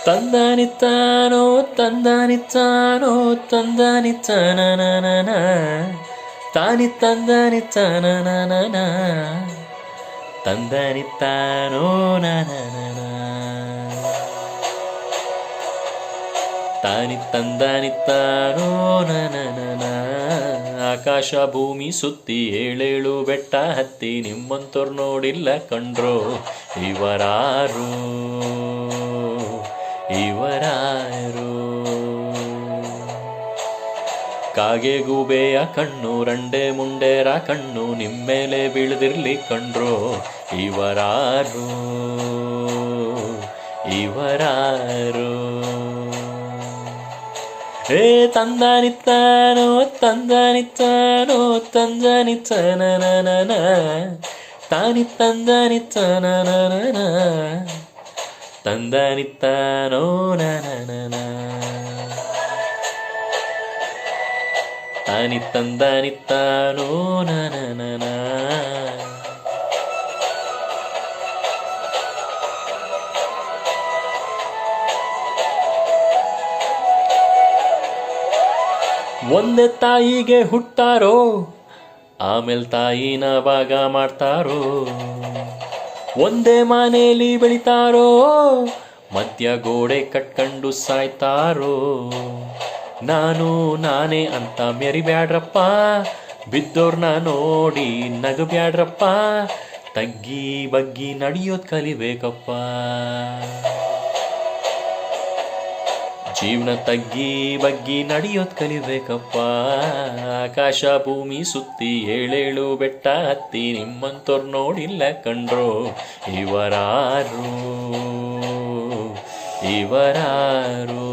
ತಂದಾನಿತ್ತಾನೋ ತಂದಾನಿತ್ತಾನೋ ತಂದಾನಿತ್ತಾನನ ತಾನಿ ತಂದಾನಿತ್ತಾನನ ತಂದಾನಿತ್ತಾನೋ ನನ ತಾನಿ ತಂದಾನಿತ್ತಾನೋ ನನ ಆಕಾಶ ಭೂಮಿ ಸುತ್ತಿ ಏಳೇಳು ಬೆಟ್ಟ ಹತ್ತಿ ನಿಮ್ಮಂತೋರ್ ನೋಡಿಲ್ಲ ಕಂಡ್ರೋ ಇವರಾರು ಇವರಾರು ಕಾಗೆ ಗೂಬೆಯ ಕಣ್ಣು ರಂಡೆ ಮುಂಡೇರ ಕಣ್ಣು ನಿಮ್ಮೇಲೆ ಬೀಳದಿರ್ಲಿ ಕಂಡ್ರೋ ಇವರಾರು ಇವರಾರು ಹೇ ತಂದಾನಿತ್ತಾನೋ ತಂದಾನಿತ್ತಾನೋ ತಂದಾನಿತ್ತಾನನ ತಾನಿ ತಂದಾನಿತ್ತಾನನ ತಂದಾನಿತ್ತಾನೋ ನನ ತಾನಿ ತಂದಾನಿತ್ತಾನೋ ನನ ಒಂದೇ ತಾಯಿಗೆ ಹುಟ್ಟಾರೋ ಆಮೇಲೆ ತಾಯಿನ ಭಾಗ ಮಾಡ್ತಾರೋ ಒಂದೇ ಮನೇಲಿ ಬೆಳಿತಾರೋ ಮಧ್ಯ ಗೋಡೆ ಕಟ್ಕೊಂಡು ಸಾಯ್ತಾರೋ ನಾನು ನಾನೇ ಅಂತ ಮೆರಿಬ್ಯಾಡ್ರಪ್ಪ ಬಿದ್ದೋರ್ನ ನೋಡಿ ನಗಬ್ಯಾಡ್ರಪ್ಪ ತಗ್ಗಿ ಬಗ್ಗಿ ನಡೆಯೋದ್ ಕಲಿಬೇಕಪ್ಪ ಜೀವನ ತಗ್ಗಿ ಬಗ್ಗಿ ನಡೆಯೋದ್ ಕಲಿಬೇಕಪ್ಪ ಆಕಾಶ ಭೂಮಿ ಸುತ್ತಿ ಏಳೇಳು ಬೆಟ್ಟ ಹತ್ತಿ ನಿಮ್ಮಂತೋರ್ ನೋಡಿಲ್ಲ ಕಂಡ್ರೋ ಇವರಾರು ಇವರಾರು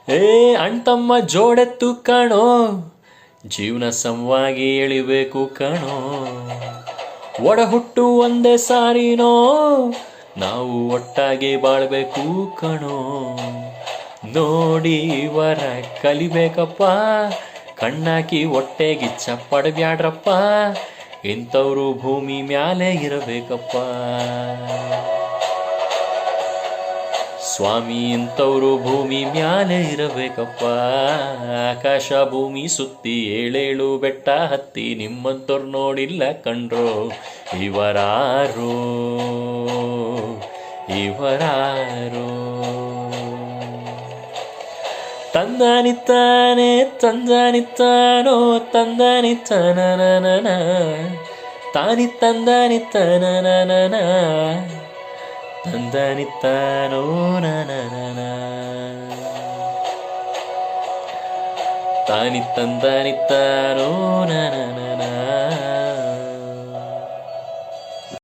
ಏ ಅಣ್ತಮ್ಮ ಜೋಡೆತ್ತು ಕಣೋ ಜೀವನ ಸಮವಾಗಿ ಎಳಿಬೇಕು ಕಣೋ ಒಡ ಹುಟ್ಟು ಒಂದೇ ಸಾರಿನೋ ನಾವು ಒಟ್ಟಾಗಿ ಬಾಳ್ಬೇಕು ಕಣೋ ನೋಡಿ ವರ ಕಲಿಬೇಕಪ್ಪ ಕಣ್ಣಾಕಿ ಹೊಟ್ಟೆಗಿಚ್ಚ ಪಡಬ್ಯಾಡ್ರಪ್ಪ ಇಂಥವ್ರು ಭೂಮಿ ಮ್ಯಾಲೆ ಇರಬೇಕಪ್ಪ ಸ್ವಾಮಿ ಇಂಥವ್ರು ಭೂಮಿ ಮ್ಯಾಲೆ ಇರಬೇಕಪ್ಪ ಆಕಾಶ ಭೂಮಿ ಸುತ್ತಿ ಏಳೇಳು ಬೆಟ್ಟ ಹತ್ತಿ ನಿಮ್ಮಂತೋರ್ ನೋಡಿಲ್ಲ ಕಂಡ್ರೋ ಇವರಾರು ಇವರಾರು ತಂದಾನಿತ್ತಾನೆ ತಂದಾನಿತ್ತಾನೋ ತಂದಾನಿತ್ತಾನನ ತಾನಿ ತಂದಾನಿತ್ತಾನನ ತಂದಾನಿತ್ತಾನೋ ನನ ತಾನಿ ತಂದಾನಿತ್ತಾನೋ ನನ